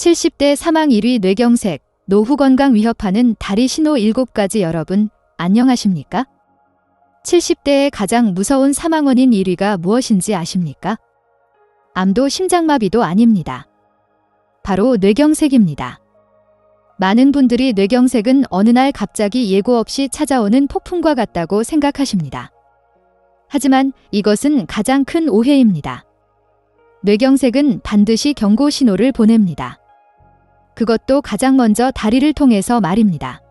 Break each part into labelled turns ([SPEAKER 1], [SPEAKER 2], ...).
[SPEAKER 1] 70대 사망 1위 뇌경색, 노후 건강 위협하는 다리 신호 7가지. 여러분, 안녕하십니까? 70대의 가장 무서운 사망 원인 1위가 무엇인지 아십니까? 암도 심장마비도 아닙니다. 바로 뇌경색입니다. 많은 분들이 뇌경색은 어느 날 갑자기 예고 없이 찾아오는 폭풍과 같다고 생각하십니다. 하지만 이것은 가장 큰 오해입니다. 뇌경색은 반드시 경고 신호를 보냅니다. 그것도 가장 먼저 다리를 통해서 말입니다.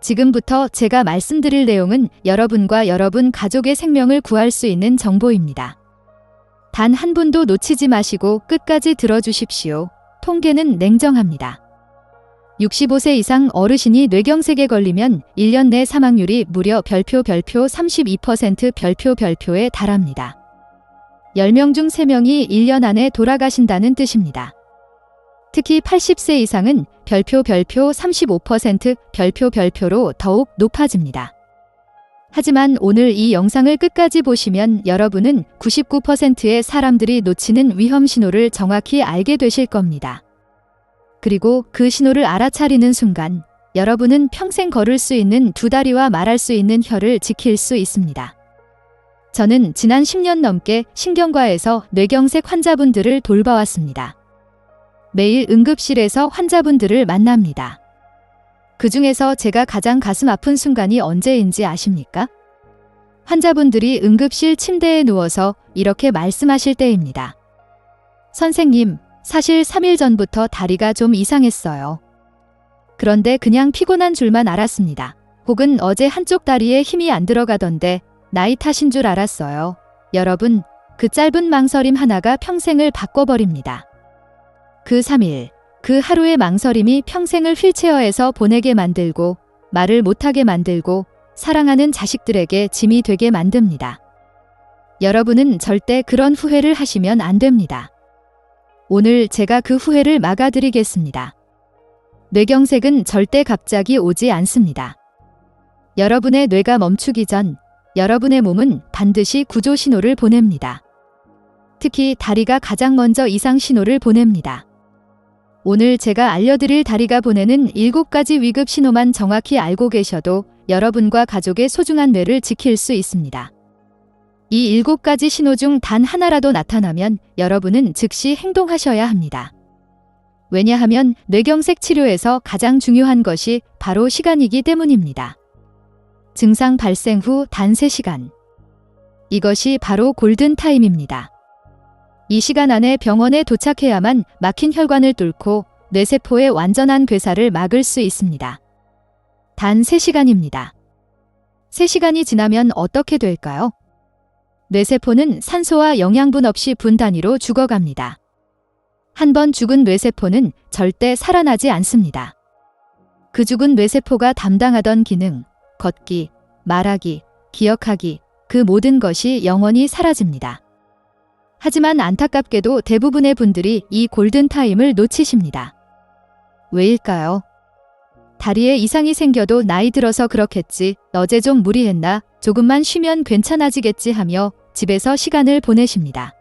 [SPEAKER 1] 지금부터 제가 말씀드릴 내용은 여러분과 여러분 가족의 생명을 구할 수 있는 정보입니다. 단 한 분도 놓치지 마시고 끝까지 들어주십시오. 통계는 냉정합니다. 65세 이상 어르신이 뇌경색에 걸리면 1년 내 사망률이 무려 별표 32% 별표에 달합니다. 10명 중 3명이 1년 안에 돌아가신다는 뜻입니다. 특히 80세 이상은 별표 35% 별표로 더욱 높아집니다. 하지만 오늘 이 영상을 끝까지 보시면 여러분은 99%의 사람들이 놓치는 위험 신호를 정확히 알게 되실 겁니다. 그리고 그 신호를 알아차리는 순간 여러분은 평생 걸을 수 있는 두 다리와 말할 수 있는 혀를 지킬 수 있습니다. 저는 지난 10년 넘게 신경과에서 뇌경색 환자분들을 돌봐왔습니다. 매일 응급실에서 환자분들을 만납니다. 그 중에서 제가 가장 가슴 아픈 순간이 언제인지 아십니까? 환자분들이 응급실 침대에 누워서 이렇게 말씀하실 때입니다. 선생님, 사실 3일 전부터 다리가 좀 이상했어요. 그런데 그냥 피곤한 줄만 알았습니다. 혹은 어제 한쪽 다리에 힘이 안 들어가던데 나이 탓인 줄 알았어요. 여러분, 그 짧은 망설임 하나가 평생을 바꿔버립니다. 그 3일, 그 하루의 망설임이 평생을 휠체어에서 보내게 만들고 말을 못하게 만들고 사랑하는 자식들에게 짐이 되게 만듭니다. 여러분은 절대 그런 후회를 하시면 안 됩니다. 오늘 제가 그 후회를 막아드리겠습니다. 뇌경색은 절대 갑자기 오지 않습니다. 여러분의 뇌가 멈추기 전 여러분의 몸은 반드시 구조 신호를 보냅니다. 특히 다리가 가장 먼저 이상 신호를 보냅니다. 오늘 제가 알려드릴 다리가 보내는 7가지 위급 신호만 정확히 알고 계셔도 여러분과 가족의 소중한 뇌를 지킬 수 있습니다. 이 7가지 신호 중 단 하나라도 나타나면 여러분은 즉시 행동하셔야 합니다. 왜냐하면 뇌경색 치료에서 가장 중요한 것이 바로 시간이기 때문입니다. 증상 발생 후 단 3시간. 이것이 바로 골든타임입니다. 이 시간 안에 병원에 도착해야만 막힌 혈관을 뚫고 뇌세포의 완전한 괴사를 막을 수 있습니다. 단 3시간입니다. 3시간이 지나면 어떻게 될까요? 뇌세포는 산소와 영양분 없이 분 단위로 죽어갑니다. 한 번 죽은 뇌세포는 절대 살아나지 않습니다. 그 죽은 뇌세포가 담당하던 기능, 걷기, 말하기, 기억하기, 그 모든 것이 영원히 사라집니다. 하지만 안타깝게도 대부분의 분들이 이 골든타임을 놓치십니다. 왜일까요? 다리에 이상이 생겨도 나이 들어서 그렇겠지, 어제 좀 무리했나, 조금만 쉬면 괜찮아지겠지 하며 집에서 시간을 보내십니다.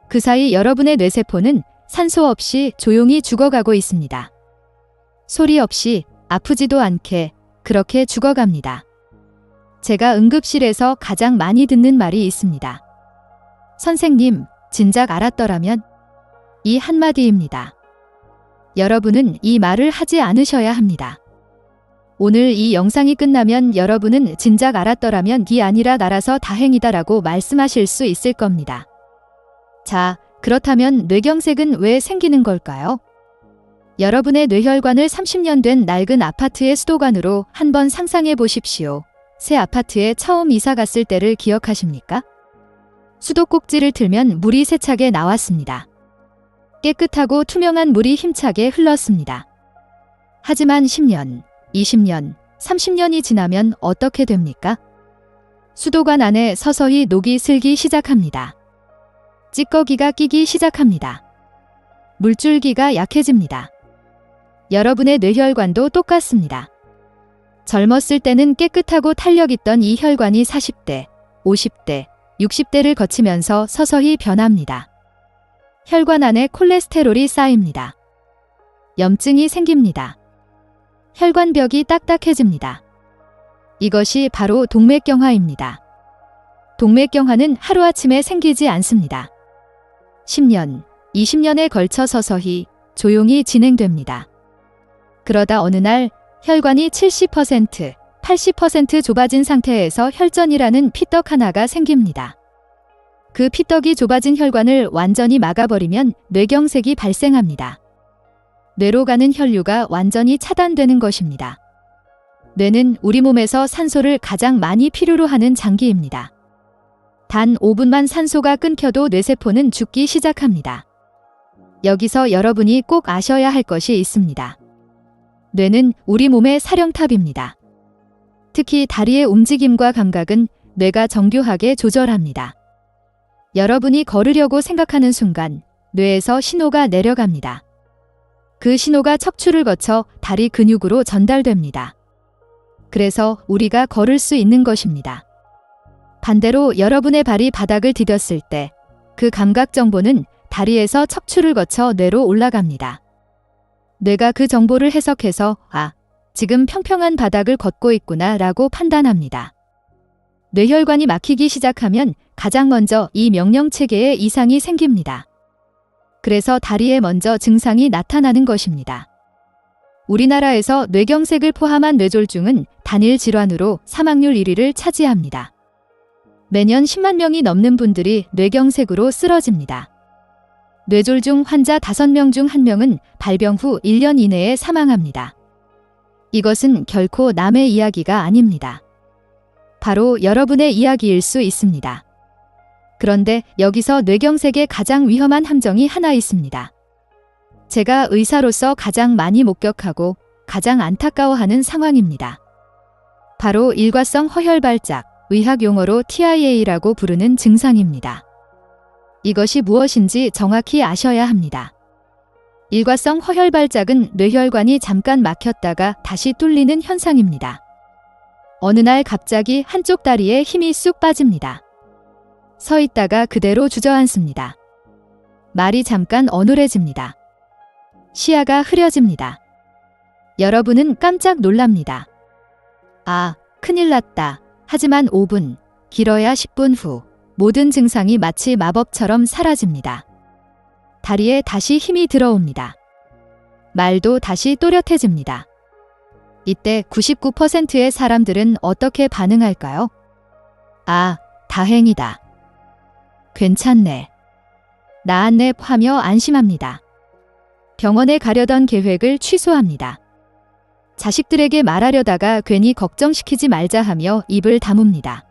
[SPEAKER 1] 그 사이 여러분의 뇌세포는 산소 없이 조용히 죽어가고 있습니다. 소리 없이 아프지도 않게 그렇게 죽어갑니다. 제가 응급실에서 가장 많이 듣는 말이 있습니다. 선생님, 진작 알았더라면? 이 한마디입니다. 여러분은 이 말을 하지 않으셔야 합니다. 오늘 이 영상이 끝나면 여러분은 진작 알았더라면이 아니라 나라서 다행이다라고 말씀하실 수 있을 겁니다. 자, 그렇다면 뇌경색은 왜 생기는 걸까요? 여러분의 뇌혈관을 30년 된 낡은 아파트의 수도관으로 한번 상상해 보십시오. 새 아파트에 처음 이사 갔을 때를 기억하십니까? 수도꼭지를 틀면 물이 세차게 나왔습니다. 깨끗하고 투명한 물이 힘차게 흘렀습니다. 하지만 10년, 20년, 30년이 지나면 어떻게 됩니까? 수도관 안에 서서히 녹이 슬기 시작합니다. 찌꺼기가 끼기 시작합니다. 물줄기가 약해집니다. 여러분의 뇌혈관도 똑같습니다. 젊었을 때는 깨끗하고 탄력 있던 이 혈관이 40대, 50대, 60대를 거치면서 서서히 변합니다. 혈관 안에 콜레스테롤이 쌓입니다. 염증이 생깁니다. 혈관벽이 딱딱해집니다. 이것이 바로 동맥경화입니다. 동맥경화는 하루아침에 생기지 않습니다. 10년, 20년에 걸쳐 서서히 조용히 진행됩니다. 그러다 어느 날 혈관이 70%, 80% 좁아진 상태에서 혈전이라는 피떡 하나가 생깁니다. 그 피떡이 좁아진 혈관을 완전히 막아버리면 뇌경색이 발생합니다. 뇌로 가는 혈류가 완전히 차단되는 것입니다. 뇌는 우리 몸에서 산소를 가장 많이 필요로 하는 장기입니다. 단 5분만 산소가 끊겨도 뇌세포는 죽기 시작합니다. 여기서 여러분이 꼭 아셔야 할 것이 있습니다. 뇌는 우리 몸의 사령탑입니다. 특히 다리의 움직임과 감각은 뇌가 정교하게 조절합니다. 여러분이 걸으려고 생각하는 순간 뇌에서 신호가 내려갑니다. 그 신호가 척추를 거쳐 다리 근육으로 전달됩니다. 그래서 우리가 걸을 수 있는 것입니다. 반대로 여러분의 발이 바닥을 디뎠을 때 그 감각 정보는 다리에서 척추를 거쳐 뇌로 올라갑니다. 뇌가 그 정보를 해석해서 지금 평평한 바닥을 걷고 있구나 라고 판단합니다. 뇌혈관이 막히기 시작하면 가장 먼저 이 명령체계에 이상이 생깁니다. 그래서 다리에 먼저 증상이 나타나는 것입니다. 우리나라에서 뇌경색을 포함한 뇌졸중은 단일 질환으로 사망률 1위를 차지합니다. 매년 10만 명이 넘는 분들이 뇌경색으로 쓰러집니다. 뇌졸중 환자 5명 중 1명은 발병 후 1년 이내에 사망합니다. 이것은 결코 남의 이야기가 아닙니다. 바로 여러분의 이야기일 수 있습니다. 그런데 여기서 뇌경색의 가장 위험한 함정이 하나 있습니다. 제가 의사로서 가장 많이 목격하고 가장 안타까워하는 상황입니다. 바로 일과성 허혈발작, 의학 용어로 TIA라고 부르는 증상입니다. 이것이 무엇인지 정확히 아셔야 합니다. 일과성 허혈발작은 뇌혈관이 잠깐 막혔다가 다시 뚫리는 현상입니다. 어느 날 갑자기 한쪽 다리에 힘이 쑥 빠집니다. 서 있다가 그대로 주저앉습니다. 말이 잠깐 어눌해집니다. 시야가 흐려집니다. 여러분은 깜짝 놀랍니다. 큰일 났다. 하지만 5분, 길어야 10분 후 모든 증상이 마치 마법처럼 사라집니다. 다리에 다시 힘이 들어옵니다. 말도 다시 또렷해집니다. 이때 99%의 사람들은 어떻게 반응할까요? 다행이다. 괜찮네. 나았네 하며 안심합니다. 병원에 가려던 계획을 취소합니다. 자식들에게 말하려다가 괜히 걱정시키지 말자 하며 입을 다뭅니다.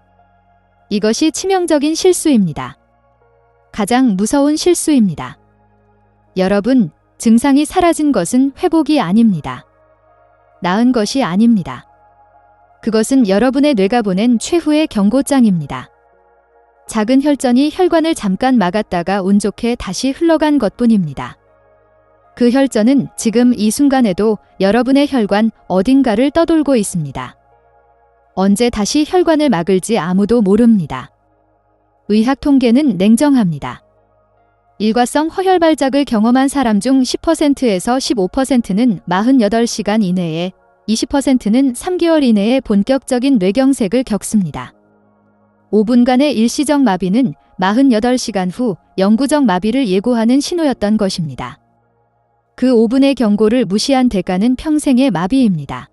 [SPEAKER 1] 이것이 치명적인 실수입니다. 가장 무서운 실수입니다. 여러분, 증상이 사라진 것은 회복이 아닙니다. 나은 것이 아닙니다. 그것은 여러분의 뇌가 보낸 최후의 경고장입니다. 작은 혈전이 혈관을 잠깐 막았다가 운 좋게 다시 흘러간 것뿐입니다. 그 혈전은 지금 이 순간에도 여러분의 혈관 어딘가를 떠돌고 있습니다. 언제 다시 혈관을 막을지 아무도 모릅니다. 의학 통계는 냉정합니다. 일과성 허혈발작을 경험한 사람 중 10%에서 15%는 48시간 이내에, 20%는 3개월 이내에 본격적인 뇌경색을 겪습니다. 5분간의 일시적 마비는 48시간 후 영구적 마비를 예고하는 신호였던 것입니다. 그 5분의 경고를 무시한 대가는 평생의 마비입니다.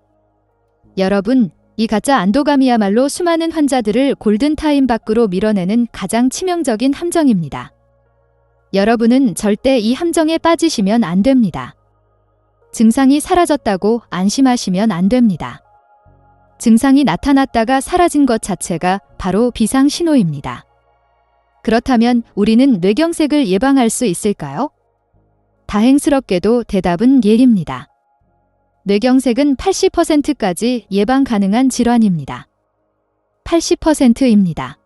[SPEAKER 1] 여러분, 이 가짜 안도감이야말로 수많은 환자들을 골든타임 밖으로 밀어내는 가장 치명적인 함정입니다. 여러분은 절대 이 함정에 빠지시면 안 됩니다. 증상이 사라졌다고 안심하시면 안 됩니다. 증상이 나타났다가 사라진 것 자체가 바로 비상신호입니다. 그렇다면 우리는 뇌경색을 예방할 수 있을까요? 다행스럽게도 대답은 예입니다. 뇌경색은 80%까지 예방 가능한 질환입니다. 80%입니다.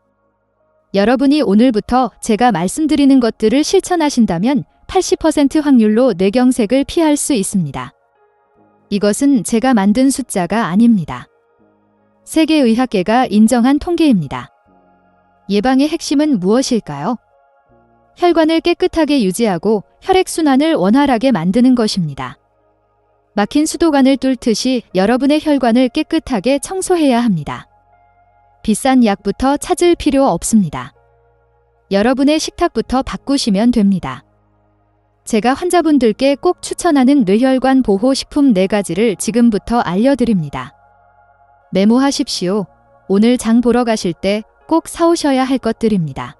[SPEAKER 1] 여러분이 오늘부터 제가 말씀드리는 것들을 실천하신다면 80% 확률로 뇌경색을 피할 수 있습니다. 이것은 제가 만든 숫자가 아닙니다. 세계의학계가 인정한 통계입니다. 예방의 핵심은 무엇일까요? 혈관을 깨끗하게 유지하고 혈액순환을 원활하게 만드는 것입니다. 막힌 수도관을 뚫듯이 여러분의 혈관을 깨끗하게 청소해야 합니다. 비싼 약부터 찾을 필요 없습니다. 여러분의 식탁부터 바꾸시면 됩니다. 제가 환자분들께 꼭 추천하는 뇌혈관 보호 식품 4가지를 지금부터 알려드립니다. 메모하십시오. 오늘 장 보러 가실 때 꼭 사오셔야 할 것들입니다.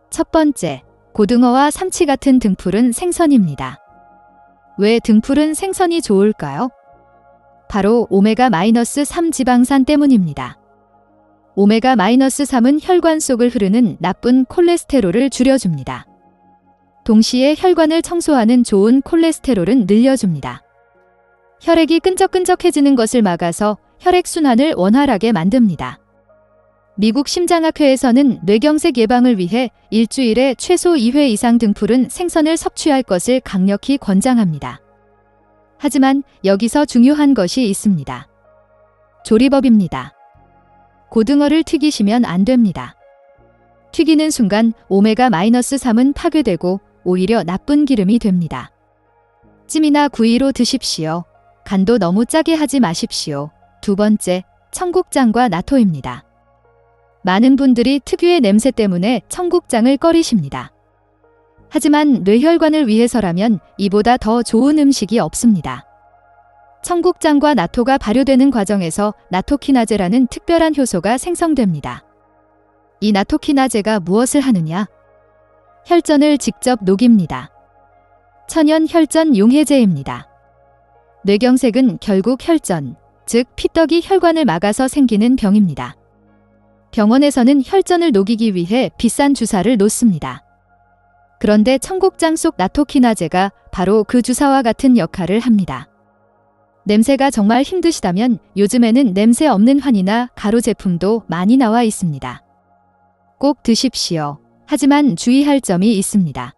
[SPEAKER 1] 첫 번째, 고등어와 삼치 같은 등푸른 생선입니다. 왜 등푸른 생선이 좋을까요? 바로 오메가-3 지방산 때문입니다. 오메가-3은 혈관 속을 흐르는 나쁜 콜레스테롤을 줄여줍니다. 동시에 혈관을 청소하는 좋은 콜레스테롤은 늘려줍니다. 혈액이 끈적끈적해지는 것을 막아서 혈액순환을 원활하게 만듭니다. 미국 심장학회에서는 뇌경색 예방을 위해 일주일에 최소 2회 이상 등푸른 생선을 섭취할 것을 강력히 권장합니다. 하지만 여기서 중요한 것이 있습니다. 조리법입니다. 고등어를 튀기시면 안 됩니다. 튀기는 순간 오메가-3은 파괴되고 오히려 나쁜 기름이 됩니다. 찜이나 구이로 드십시오. 간도 너무 짜게 하지 마십시오. 두 번째, 청국장과 나토입니다. 많은 분들이 특유의 냄새 때문에 청국장을 꺼리십니다. 하지만 뇌혈관을 위해서라면 이보다 더 좋은 음식이 없습니다. 청국장과 나토가 발효되는 과정에서 나토키나제라는 특별한 효소가 생성됩니다. 이 나토키나제가 무엇을 하느냐? 혈전을 직접 녹입니다. 천연 혈전 용해제입니다. 뇌경색은 결국 혈전, 즉 피떡이 혈관을 막아서 생기는 병입니다. 병원에서는 혈전을 녹이기 위해 비싼 주사를 놓습니다. 그런데 청국장 속 나토키나제가 바로 그 주사와 같은 역할을 합니다. 냄새가 정말 힘드시다면 요즘에는 냄새 없는 환이나 가루 제품도 많이 나와 있습니다. 꼭 드십시오. 하지만 주의할 점이 있습니다.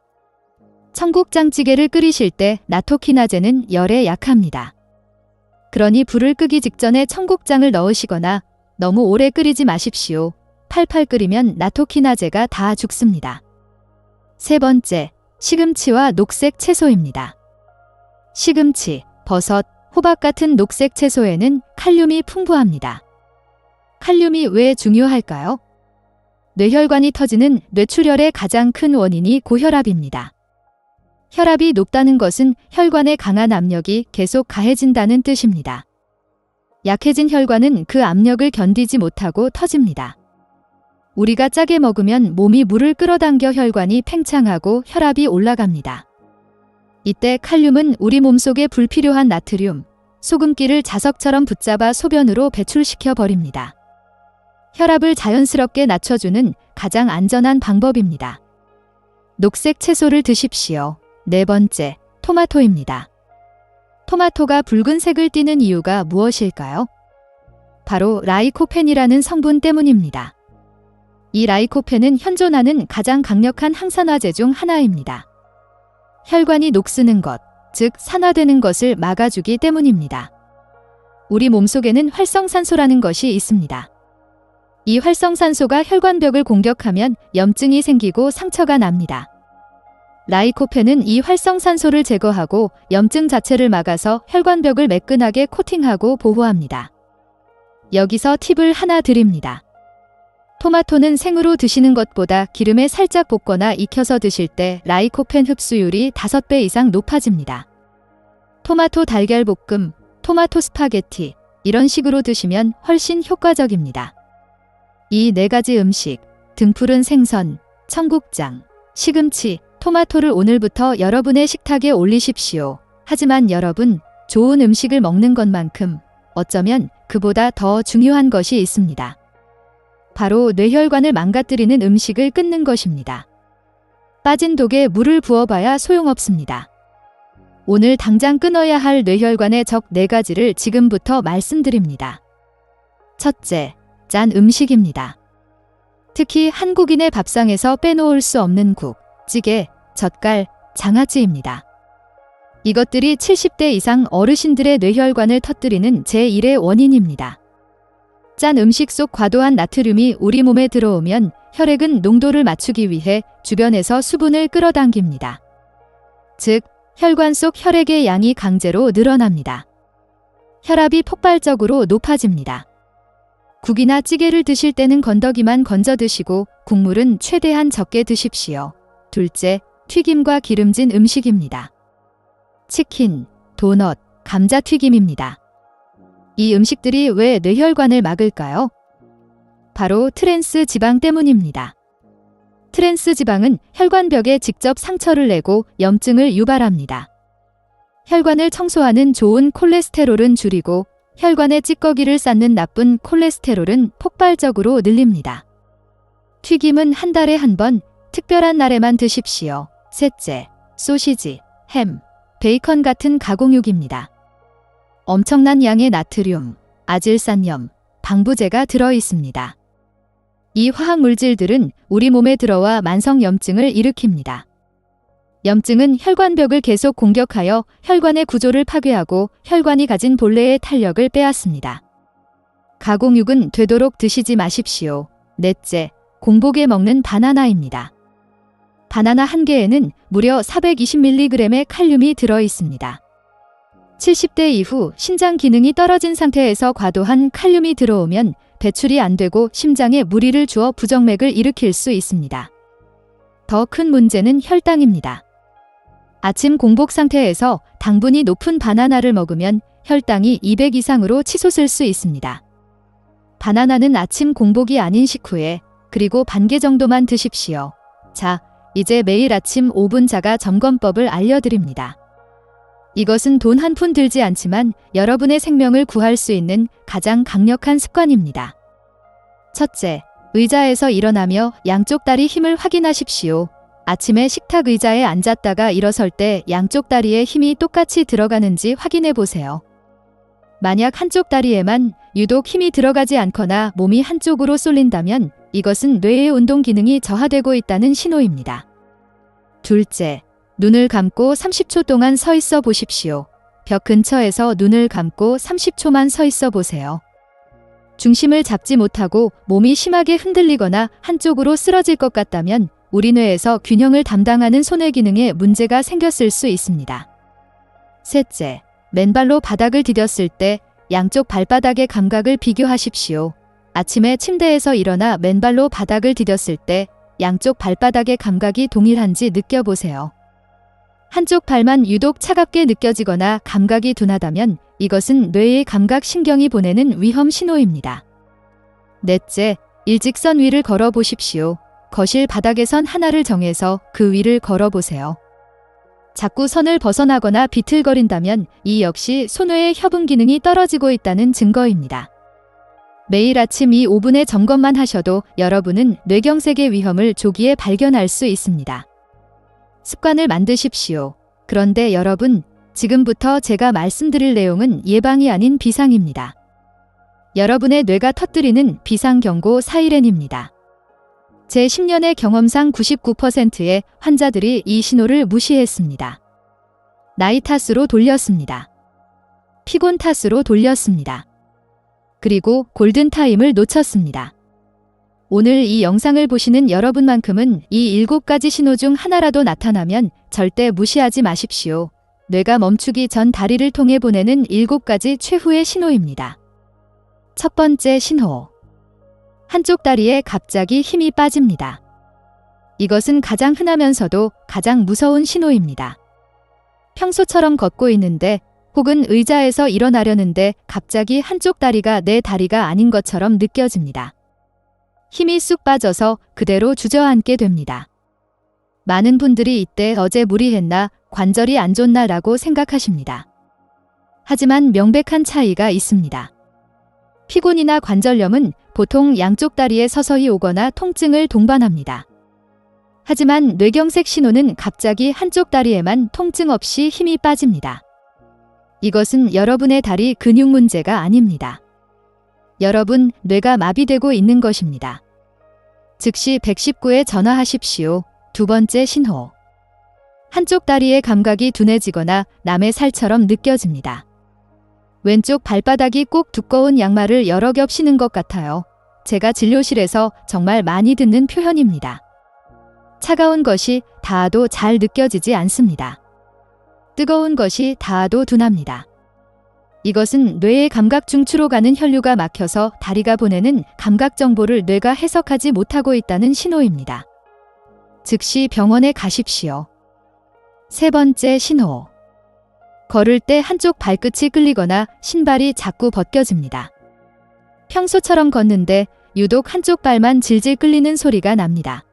[SPEAKER 1] 청국장찌개를 끓이실 때 나토키나제는 열에 약합니다. 그러니 불을 끄기 직전에 청국장을 넣으시거나 너무 오래 끓이지 마십시오. 팔팔 끓이면 나토키나제가 다 죽습니다. 세 번째, 시금치와 녹색 채소입니다. 시금치, 버섯, 호박 같은 녹색 채소에는 칼륨이 풍부합니다. 칼륨이 왜 중요할까요? 뇌혈관이 터지는 뇌출혈의 가장 큰 원인이 고혈압입니다. 혈압이 높다는 것은 혈관에 강한 압력이 계속 가해진다는 뜻입니다. 약해진 혈관은 그 압력을 견디지 못하고 터집니다. 우리가 짜게 먹으면 몸이 물을 끌어당겨 혈관이 팽창하고 혈압이 올라갑니다. 이때 칼륨은 우리 몸속에 불필요한 나트륨, 소금기를 자석처럼 붙잡아 소변으로 배출시켜 버립니다. 혈압을 자연스럽게 낮춰주는 가장 안전한 방법입니다. 녹색 채소를 드십시오. 네 번째, 토마토입니다. 토마토가 붉은색을 띠는 이유가 무엇일까요? 바로 라이코펜이라는 성분 때문입니다. 이 라이코펜은 현존하는 가장 강력한 항산화제 중 하나입니다. 혈관이 녹쓰는 것, 즉 산화되는 것을 막아주기 때문입니다. 우리 몸속에는 활성산소라는 것이 있습니다. 이 활성산소가 혈관벽을 공격하면 염증이 생기고 상처가 납니다. 라이코펜은 이 활성산소를 제거하고 염증 자체를 막아서 혈관벽을 매끈하게 코팅하고 보호합니다. 여기서 팁을 하나 드립니다. 토마토는 생으로 드시는 것보다 기름에 살짝 볶거나 익혀서 드실 때 라이코펜 흡수율이 5배 이상 높아집니다. 토마토 달걀볶음, 토마토 스파게티 이런 식으로 드시면 훨씬 효과적입니다. 이 4가지 음식, 등푸른 생선, 청국장, 시금치, 토마토를 오늘부터 여러분의 식탁에 올리십시오. 하지만 여러분, 좋은 음식을 먹는 것만큼 어쩌면 그보다 더 중요한 것이 있습니다. 바로 뇌혈관을 망가뜨리는 음식을 끊는 것입니다. 빠진 독에 물을 부어봐야 소용없습니다. 오늘 당장 끊어야 할 뇌혈관의 적 4가지를 지금부터 말씀드립니다. 첫째, 짠 음식입니다. 특히 한국인의 밥상에서 빼놓을 수 없는 국, 찌개, 젓갈, 장아찌입니다. 이것들이 70대 이상 어르신들의 뇌혈관을 터뜨리는 제1의 원인입니다. 짠 음식 속 과도한 나트륨이 우리 몸에 들어오면 혈액은 농도를 맞추기 위해 주변에서 수분을 끌어당깁니다. 즉, 혈관 속 혈액의 양이 강제로 늘어납니다. 혈압이 폭발적으로 높아집니다. 국이나 찌개를 드실 때는 건더기만 건져 드시고 국물은 최대한 적게 드십시오. 둘째, 튀김과 기름진 음식입니다. 치킨, 도넛, 감자튀김입니다. 이 음식들이 왜 뇌혈관을 막을까요? 바로 트랜스 지방 때문입니다. 트랜스 지방은 혈관벽에 직접 상처를 내고 염증을 유발합니다. 혈관을 청소하는 좋은 콜레스테롤은 줄이고 혈관에 찌꺼기를 쌓는 나쁜 콜레스테롤은 폭발적으로 늘립니다. 튀김은 한 달에 한 번, 특별한 날에만 드십시오. 셋째, 소시지, 햄, 베이컨 같은 가공육입니다. 엄청난 양의 나트륨, 아질산염, 방부제가 들어 있습니다. 이 화학 물질들은 우리 몸에 들어와 만성염증을 일으킵니다. 염증은 혈관벽을 계속 공격하여 혈관의 구조를 파괴하고 혈관이 가진 본래의 탄력을 빼앗습니다. 가공육은 되도록 드시지 마십시오. 넷째, 공복에 먹는 바나나입니다. 바나나 한 개에는 무려 420mg의 칼륨이 들어 있습니다. 70대 이후 신장 기능이 떨어진 상태에서 과도한 칼륨이 들어오면 배출이 안 되고 심장에 무리를 주어 부정맥을 일으킬 수 있습니다. 더 큰 문제는 혈당입니다. 아침 공복 상태에서 당분이 높은 바나나를 먹으면 혈당이 200 이상으로 치솟을 수 있습니다. 바나나는 아침 공복이 아닌 식후에 그리고 반 개 정도만 드십시오. 자, 이제 매일 아침 5분 자가 점검법을 알려드립니다. 이것은 돈 한 푼 들지 않지만 여러분의 생명을 구할 수 있는 가장 강력한 습관입니다. 첫째, 의자에서 일어나며 양쪽 다리 힘을 확인하십시오. 아침에 식탁 의자에 앉았다가 일어설 때 양쪽 다리에 힘이 똑같이 들어가는지 확인해 보세요. 만약 한쪽 다리에만 유독 힘이 들어가지 않거나 몸이 한쪽으로 쏠린다면 이것은 뇌의 운동 기능이 저하되고 있다는 신호입니다. 둘째, 눈을 감고 30초 동안 서 있어 보십시오. 벽 근처에서 눈을 감고 30초만 서 있어 보세요. 중심을 잡지 못하고 몸이 심하게 흔들리거나 한쪽으로 쓰러질 것 같다면 우리 뇌에서 균형을 담당하는 손의 기능에 문제가 생겼을 수 있습니다. 셋째, 맨발로 바닥을 디뎠을 때 양쪽 발바닥의 감각을 비교하십시오. 아침에 침대에서 일어나 맨발로 바닥을 디뎠을 때 양쪽 발바닥의 감각이 동일한지 느껴보세요. 한쪽 발만 유독 차갑게 느껴지거나 감각이 둔하다면 이것은 뇌의 감각 신경이 보내는 위험 신호입니다. 넷째, 일직선 위를 걸어 보십시오. 거실 바닥에 선 하나를 정해서 그 위를 걸어보세요. 자꾸 선을 벗어나거나 비틀거린다면 이 역시 소뇌의 협응 기능이 떨어지고 있다는 증거입니다. 매일 아침 이 5분의 점검만 하셔도 여러분은 뇌경색의 위험을 조기에 발견할 수 있습니다. 습관을 만드십시오. 그런데 여러분, 지금부터 제가 말씀드릴 내용은 예방이 아닌 비상입니다. 여러분의 뇌가 터뜨리는 비상경고 사이렌입니다. 제 10년의 경험상 99%의 환자들이 이 신호를 무시했습니다. 나이 탓으로 돌렸습니다. 피곤 탓으로 돌렸습니다. 그리고 골든타임을 놓쳤습니다. 오늘 이 영상을 보시는 여러분만큼은 이 7가지 신호 중 하나라도 나타나면 절대 무시하지 마십시오. 뇌가 멈추기 전 다리를 통해 보내는 7가지 최후의 신호입니다. 첫 번째 신호. 한쪽 다리에 갑자기 힘이 빠집니다. 이것은 가장 흔하면서도 가장 무서운 신호입니다. 평소처럼 걷고 있는데 혹은 의자에서 일어나려는데 갑자기 한쪽 다리가 내 다리가 아닌 것처럼 느껴집니다. 힘이 쑥 빠져서 그대로 주저앉게 됩니다. 많은 분들이 이때 어제 무리했나, 관절이 안 좋나 라고 생각하십니다. 하지만 명백한 차이가 있습니다. 피곤이나 관절염은 보통 양쪽 다리에 서서히 오거나 통증을 동반합니다. 하지만 뇌경색 신호는 갑자기 한쪽 다리에만 통증 없이 힘이 빠집니다. 이것은 여러분의 다리 근육 문제가 아닙니다. 여러분, 뇌가 마비되고 있는 것입니다. 즉시 119에 전화하십시오. 두 번째 신호. 한쪽 다리의 감각이 둔해지거나 남의 살처럼 느껴집니다. 왼쪽 발바닥이 꼭 두꺼운 양말을 여러 겹 신은 것 같아요. 제가 진료실에서 정말 많이 듣는 표현입니다. 차가운 것이 닿아도 잘 느껴지지 않습니다. 뜨거운 것이 닿아도 둔합니다. 이것은 뇌의 감각 중추로 가는 혈류가 막혀서 다리가 보내는 감각 정보를 뇌가 해석하지 못하고 있다는 신호입니다. 즉시 병원에 가십시오. 세 번째 신호. 걸을 때 한쪽 발끝이 끌리거나 신발이 자꾸 벗겨집니다. 평소처럼 걷는데 유독 한쪽 발만 질질 끌리는 소리가 납니다.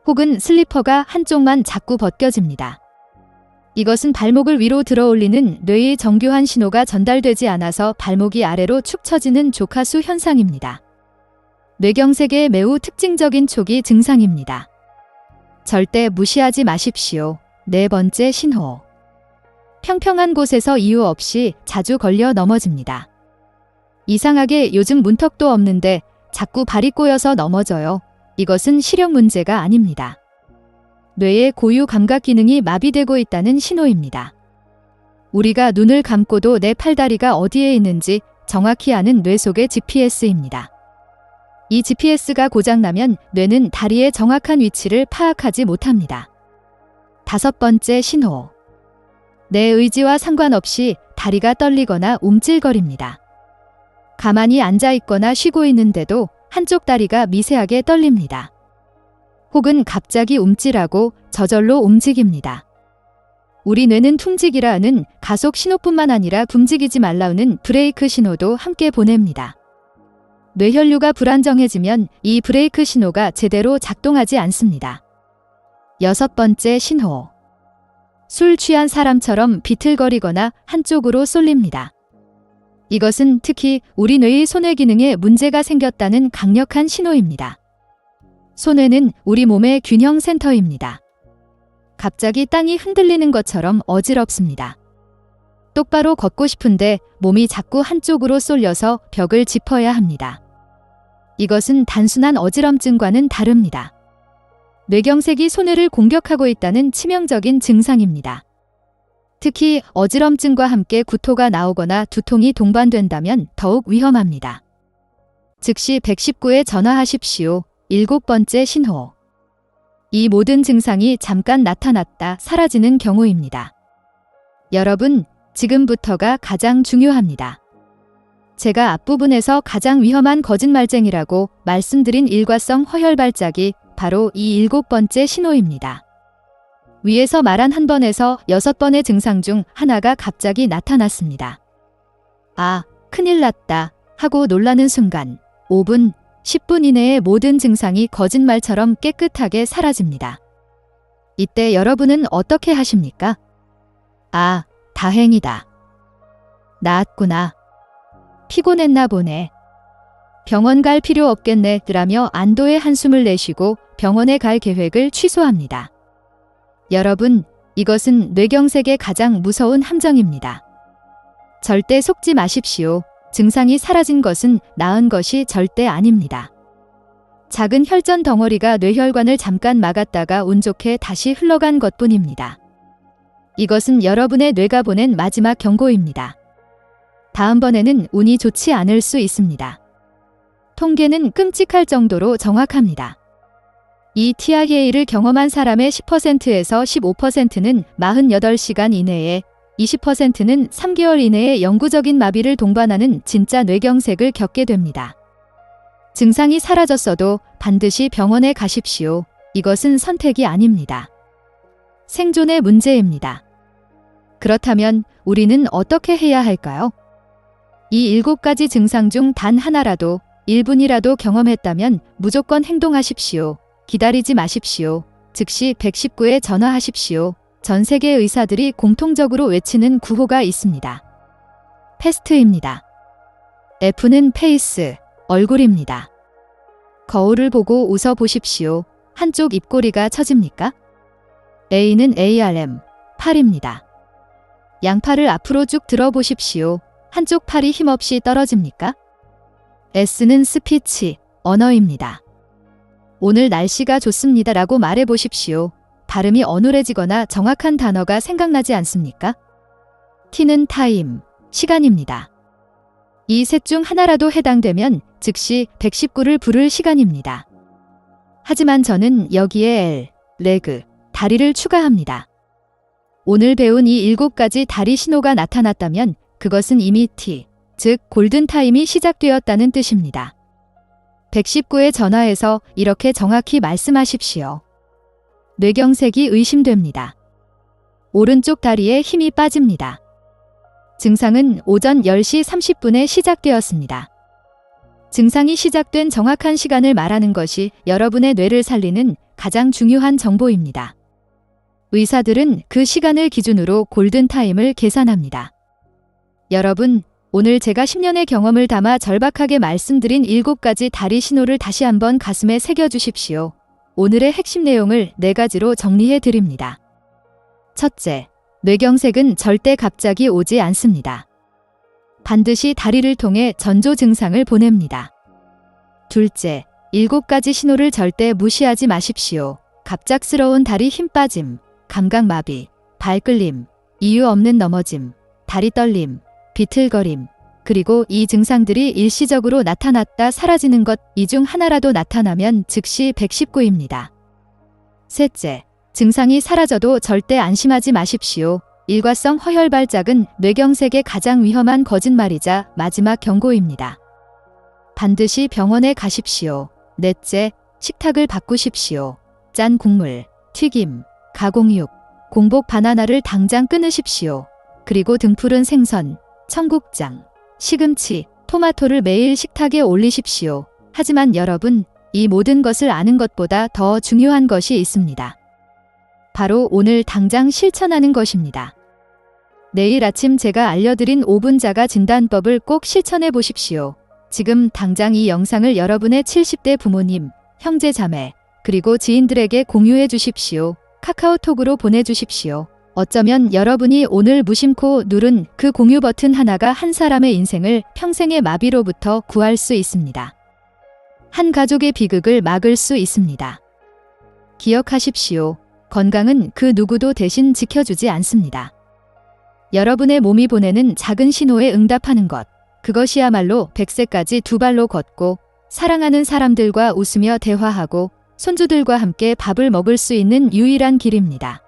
[SPEAKER 1] 혹은 슬리퍼가 한쪽만 자꾸 벗겨집니다. 이것은 발목을 위로 들어 올리는 뇌의 정교한 신호가 전달되지 않아서 발목이 아래로 축 처지는 조카수 현상입니다. 뇌경색의 매우 특징적인 초기 증상입니다. 절대 무시하지 마십시오. 네 번째 신호. 평평한 곳에서 이유 없이 자주 걸려 넘어집니다. 이상하게 요즘 문턱도 없는데 자꾸 발이 꼬여서 넘어져요. 이것은 시력 문제가 아닙니다. 뇌의 고유 감각 기능이 마비되고 있다는 신호입니다. 우리가 눈을 감고도 내 팔다리가 어디에 있는지 정확히 아는 뇌 속의 GPS입니다. 이 GPS가 고장나면 뇌는 다리의 정확한 위치를 파악하지 못합니다. 다섯 번째 신호. 내 의지와 상관없이 다리가 떨리거나 움찔거립니다. 가만히 앉아 있거나 쉬고 있는데도 한쪽 다리가 미세하게 떨립니다. 혹은 갑자기 움찔하고 저절로 움직입니다. 우리 뇌는 퉁직이라는 가속 신호뿐만 아니라 움직이지 말라는 브레이크 신호도 함께 보냅니다. 뇌혈류가 불안정해지면 이 브레이크 신호가 제대로 작동하지 않습니다. 여섯 번째 신호. 술 취한 사람처럼 비틀거리거나 한쪽으로 쏠립니다. 이것은 특히 우리 뇌의 손해 기능에 문제가 생겼다는 강력한 신호입니다. 손해는 우리 몸의 균형 센터입니다. 갑자기 땅이 흔들리는 것처럼 어지럽습니다. 똑바로 걷고 싶은데 몸이 자꾸 한쪽으로 쏠려서 벽을 짚어야 합니다. 이것은 단순한 어지럼증과는 다릅니다. 뇌경색이 손해를 공격하고 있다는 치명적인 증상입니다. 특히 어지럼증과 함께 구토가 나오거나 두통이 동반된다면 더욱 위험합니다. 즉시 119에 전화하십시오. 일곱 번째 신호. 이 모든 증상이 잠깐 나타났다 사라지는 경우입니다. 여러분, 지금부터가 가장 중요합니다. 제가 앞부분에서 가장 위험한 거짓말쟁이라고 말씀드린 일과성 허혈 발작이 바로 이 일곱 번째 신호입니다. 위에서 말한 한 번에서 6번의 증상 중 하나가 갑자기 나타났습니다. 아, 큰일 났다 하고 놀라는 순간 5분, 10분 이내에 모든 증상이 거짓말처럼 깨끗하게 사라집니다. 이때 여러분은 어떻게 하십니까? 아, 다행이다. 나았구나. 피곤했나 보네. 병원 갈 필요 없겠네 라며 안도의 한숨을 내쉬고 병원에 갈 계획을 취소합니다. 여러분, 이것은 뇌경색의 가장 무서운 함정입니다. 절대 속지 마십시오. 증상이 사라진 것은 나은 것이 절대 아닙니다. 작은 혈전 덩어리가 뇌혈관을 잠깐 막았다가 운 좋게 다시 흘러간 것뿐입니다. 이것은 여러분의 뇌가 보낸 마지막 경고입니다. 다음번에는 운이 좋지 않을 수 있습니다. 통계는 끔찍할 정도로 정확합니다. 이 TIA를 경험한 사람의 10%에서 15%는 48시간 이내에, 20%는 3개월 이내에 영구적인 마비를 동반하는 진짜 뇌경색을 겪게 됩니다. 증상이 사라졌어도 반드시 병원에 가십시오. 이것은 선택이 아닙니다. 생존의 문제입니다. 그렇다면 우리는 어떻게 해야 할까요? 이 7가지 증상 중 단 하나라도 1분이라도 경험했다면 무조건 행동하십시오. 기다리지 마십시오. 즉시 119에 전화하십시오. 전 세계 의사들이 공통적으로 외치는 구호가 있습니다. 패스트입니다. F는 페이스, 얼굴입니다. 거울을 보고 웃어 보십시오. 한쪽 입꼬리가 처집니까? A는 ARM, 팔입니다. 양팔을 앞으로 쭉 들어 보십시오. 한쪽 팔이 힘없이 떨어집니까? S는 스피치, 언어입니다. 오늘 날씨가 좋습니다 라고 말해 보십시오. 발음이 어눌해지거나 정확한 단어가 생각나지 않습니까? T는 타임, 시간입니다. 이 셋 중 하나라도 해당되면 즉시 119를 부를 시간입니다. 하지만 저는 여기에 L, 레그, 다리를 추가합니다. 오늘 배운 이 7가지 다리 신호가 나타났다면 그것은 이미 T, 즉 골든타임이 시작되었다는 뜻입니다. 119에 전화해서 이렇게 정확히 말씀하십시오. 뇌경색이 의심됩니다. 오른쪽 다리에 힘이 빠집니다. 증상은 오전 10시 30분에 시작되었습니다. 증상이 시작된 정확한 시간을 말하는 것이 여러분의 뇌를 살리는 가장 중요한 정보입니다. 의사들은 그 시간을 기준으로 골든타임을 계산합니다. 여러분, 오늘 제가 10년의 경험을 담아 절박하게 말씀드린 7가지 다리 신호를 다시 한번 가슴에 새겨주십시오. 오늘의 핵심 내용을 4가지로 정리해 드립니다. 첫째, 뇌경색은 절대 갑자기 오지 않습니다. 반드시 다리를 통해 전조 증상을 보냅니다. 둘째, 7가지 신호를 절대 무시하지 마십시오. 갑작스러운 다리 힘 빠짐, 감각마비, 발끌림, 이유 없는 넘어짐, 다리 떨림, 비틀거림, 그리고 이 증상들이 일시적으로 나타났다 사라지는 것, 이 중 하나라도 나타나면 즉시 119입니다. 셋째, 증상이 사라져도 절대 안심하지 마십시오. 일과성 허혈 발작은 뇌경색의 가장 위험한 거짓말이자 마지막 경고입니다. 반드시 병원에 가십시오. 넷째, 식탁을 바꾸십시오. 짠 국물, 튀김, 가공육, 공복 바나나를 당장 끊으십시오. 그리고 등푸른 생선, 청국장, 시금치, 토마토를 매일 식탁에 올리십시오. 하지만 여러분, 이 모든 것을 아는 것보다 더 중요한 것이 있습니다. 바로 오늘 당장 실천하는 것입니다. 내일 아침 제가 알려드린 5분 자가 진단법을 꼭 실천해 보십시오. 지금 당장 이 영상을 여러분의 70대 부모님, 형제 자매, 그리고 지인들에게 공유해 주십시오. 카카오톡으로 보내주십시오. 어쩌면 여러분이 오늘 무심코 누른 그 공유 버튼 하나가 한 사람의 인생을 평생의 마비로부터 구할 수 있습니다. 한 가족의 비극을 막을 수 있습니다. 기억하십시오. 건강은 그 누구도 대신 지켜주지 않습니다. 여러분의 몸이 보내는 작은 신호에 응답하는 것, 그것이야말로 100세까지 두 발로 걷고 사랑하는 사람들과 웃으며 대화하고 손주들과 함께 밥을 먹을 수 있는 유일한 길입니다.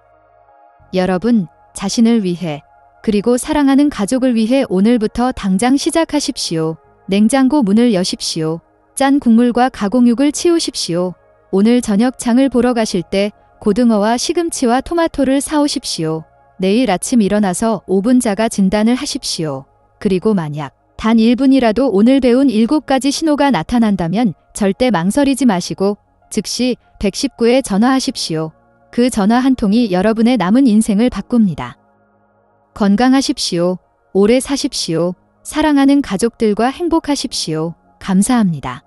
[SPEAKER 1] 여러분, 자신을 위해 그리고 사랑하는 가족을 위해 오늘부터 당장 시작하십시오. 냉장고 문을 여십시오. 짠 국물과 가공육을 치우십시오. 오늘 저녁 장을 보러 가실 때 고등어와 시금치와 토마토를 사오십시오. 내일 아침 일어나서 5분 자가 진단을 하십시오. 그리고 만약 단 1분이라도 오늘 배운 7가지 신호가 나타난다면 절대 망설이지 마시고 즉시 119에 전화하십시오. 그 전화 한 통이 여러분의 남은 인생을 바꿉니다. 건강하십시오. 오래 사십시오. 사랑하는 가족들과 행복하십시오. 감사합니다.